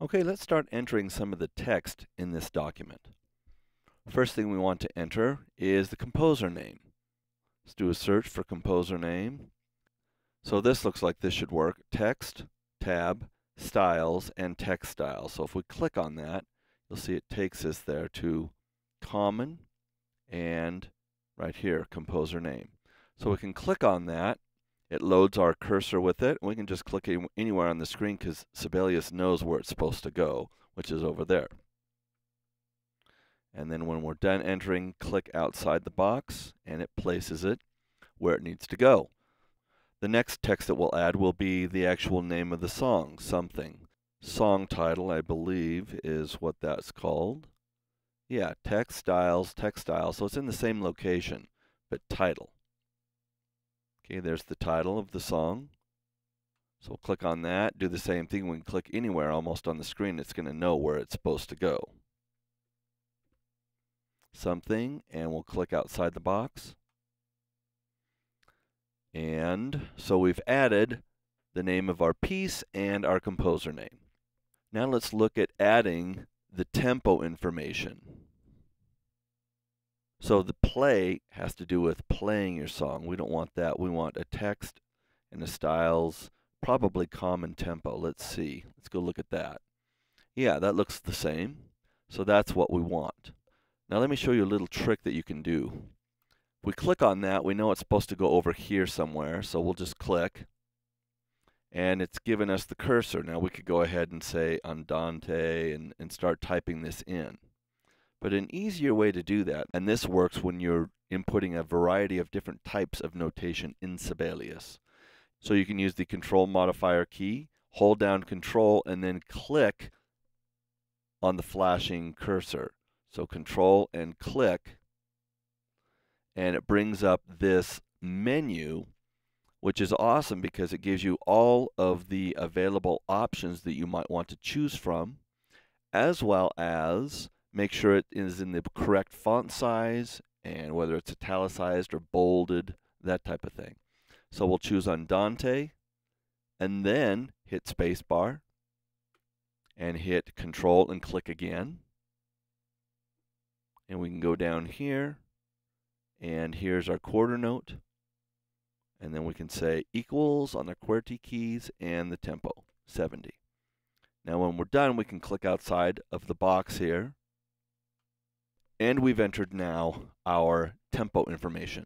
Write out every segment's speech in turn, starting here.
Okay, let's start entering some of the text in this document. First thing we want to enter is the composer name. Let's do a search for composer name. So this looks like this should work. Text, tab, styles, and text style. So if we click on that, you'll see it takes us there to common and right here, composer name. So we can click on that. It loads our cursor with it. We can just click anywhere on the screen because Sibelius knows where it's supposed to go, which is over there. And then when we're done entering, click outside the box, and it places it where it needs to go. The next text that we'll add will be the actual name of the song, something. Song title, I believe, is what that's called. Yeah, text styles, so it's in the same location, but title. Okay, there's the title of the song. So we'll click on that, do the same thing. We can click anywhere almost on the screen. It's going to know where it's supposed to go. Something, and we'll click outside the box. And so we've added the name of our piece and our composer name. Now let's look at adding the tempo information. So the play has to do with playing your song. We don't want that. We want a text and a styles, probably common tempo. Let's see. Let's go look at that. Yeah, that looks the same. So that's what we want. Now let me show you a little trick that you can do. If we click on that, we know it's supposed to go over here somewhere. So we'll just click. And it's given us the cursor. Now we could go ahead and say andante and start typing this in. But an easier way to do that, and this works when you're inputting a variety of different types of notation in Sibelius. So you can use the control modifier key, hold down control, and then click on the flashing cursor. So control and click, and it brings up this menu, which is awesome because it gives you all of the available options that you might want to choose from, as well as make sure it is in the correct font size and whether it's italicized or bolded, that type of thing. So we'll choose Andante and then hit spacebar and hit Control and click again. And we can go down here and here's our quarter note. And then we can say equals on the QWERTY keys and the tempo, 70. Now when we're done, we can click outside of the box here. And we've entered now our tempo information.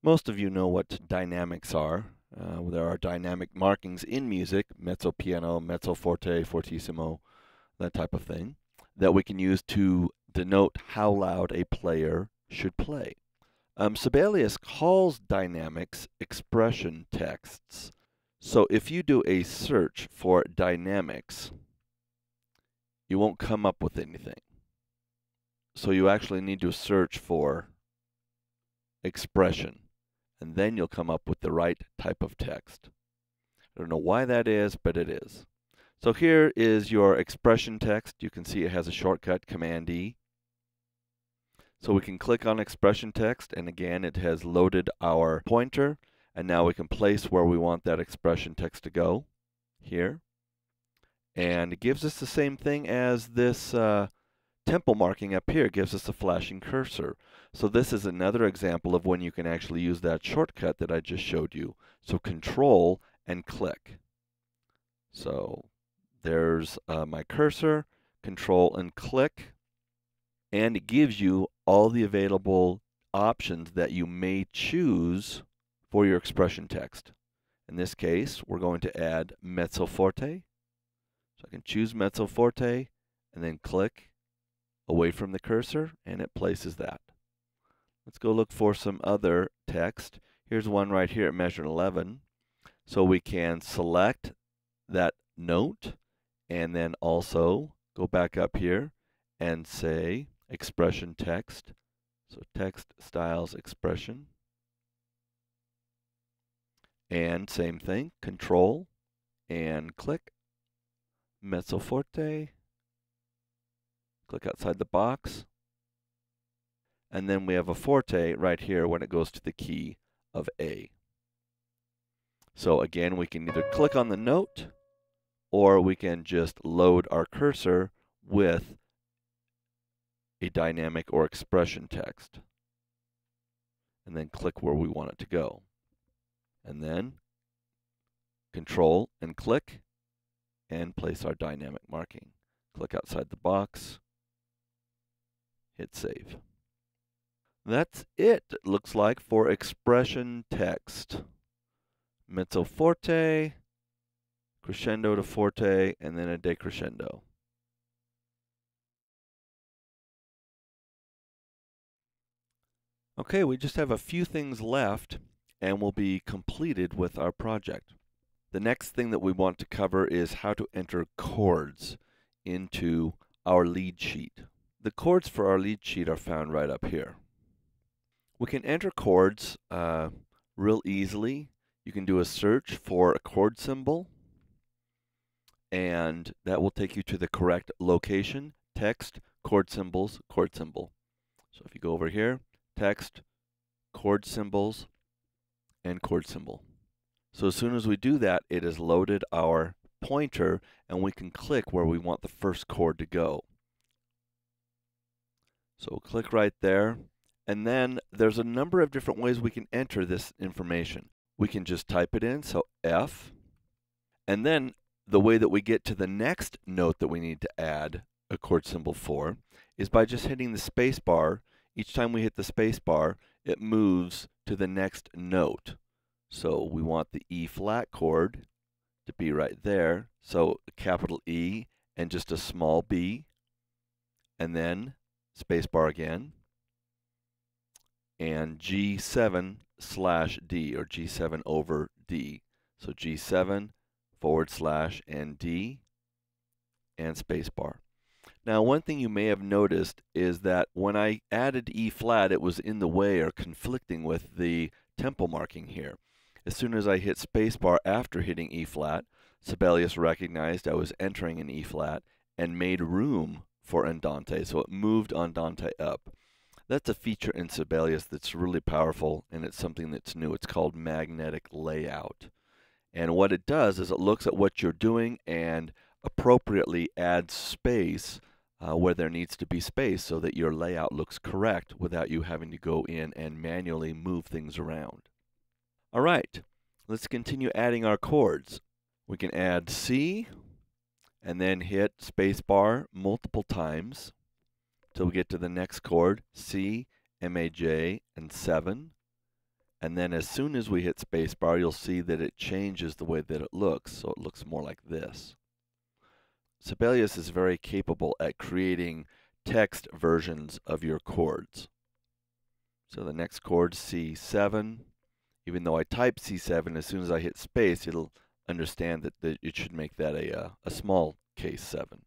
Most of you know what dynamics are. There are dynamic markings in music, mezzo piano, mezzo forte, fortissimo, that type of thing, that we can use to denote how loud a player should play. Sibelius calls dynamics expression texts. So if you do a search for dynamics, you won't come up with anything. So you actually need to search for expression, and then you'll come up with the right type of text. I don't know why that is, but it is. So here is your expression text. You can see it has a shortcut, Command E. So we can click on expression text, and again, it has loaded our pointer. And now we can place where we want that expression text to go, here. And it gives us the same thing as this tempo marking up here. It gives us a flashing cursor. So this is another example of when you can actually use that shortcut that I just showed you. So Control and click. So there's my cursor, Control and click. And it gives you all the available options that you may choose for your expression text. In this case, we're going to add mezzo forte. So I can choose mezzo forte and then click away from the cursor and it places that. Let's go look for some other text. Here's one right here at measure 11. So we can select that note and then also go back up here and say expression text. So text styles expression. And same thing, Control and click, mezzo forte, click outside the box, and then we have a forte right here when it goes to the key of A. So again, we can either click on the note, or we can just load our cursor with a dynamic or expression text, and then click where we want it to go. And then Control and click, and place our dynamic marking. Click outside the box, hit save. That's it looks like for expression text. Mezzo forte, crescendo to forte, and then a decrescendo. Okay, we just have a few things left and we'll be completed with our project. The next thing that we want to cover is how to enter chords into our lead sheet. The chords for our lead sheet are found right up here. We can enter chords real easily. You can do a search for a chord symbol, and that will take you to the correct location. Text, chord symbols, chord symbol. So if you go over here, text, chord symbols, and chord symbol. So as soon as we do that, it has loaded our pointer, and we can click where we want the first chord to go. So we'll click right there, and then there's a number of different ways we can enter this information. We can just type it in, so F, and then the way that we get to the next note that we need to add a chord symbol for is by just hitting the space bar. Each time we hit the space bar, it moves to the next note. So we want the E flat chord to be right there. So a capital E and just a small b, and then space bar again, and G7/D, or G7 over D. So G7 / and D, and space bar. Now, one thing you may have noticed is that when I added E flat, it was in the way or conflicting with the tempo marking here. As soon as I hit spacebar after hitting E flat, Sibelius recognized I was entering an E flat and made room for andante, so it moved andante up. That's a feature in Sibelius that's really powerful, and it's something that's new. It's called magnetic layout. And what it does is it looks at what you're doing and appropriately adds space where there needs to be space so that your layout looks correct without you having to go in and manually move things around. All right, let's continue adding our chords. We can add C and then hit spacebar multiple times till we get to the next chord, C, Maj, and 7. And then as soon as we hit spacebar, you'll see that it changes the way that it looks, so it looks more like this. Sibelius is very capable at creating text versions of your chords. So the next chord, C7. Even though I type C7, as soon as I hit space, it'll understand that it should make that a small case 7.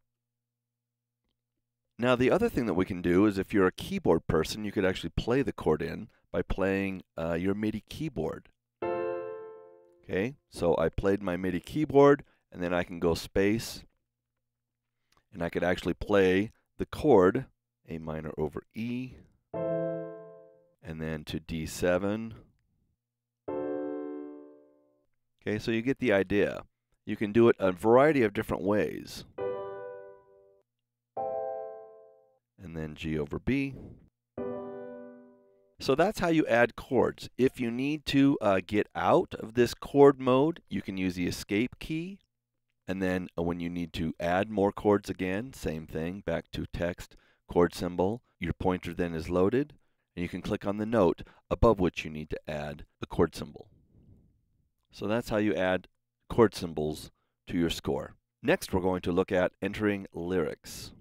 Now, the other thing that we can do is if you're a keyboard person, you could actually play the chord in by playing your MIDI keyboard. Okay, so I played my MIDI keyboard, and then I can go space, and I could actually play the chord, A minor over E, and then to D7. Okay, so you get the idea. You can do it a variety of different ways. And then G over B. So that's how you add chords. If you need to get out of this chord mode, you can use the escape key. And then when you need to add more chords again, same thing, back to text, chord symbol. Your pointer then is loaded, and you can click on the note above which you need to add a chord symbol. So that's how you add chord symbols to your score. Next, we're going to look at entering lyrics.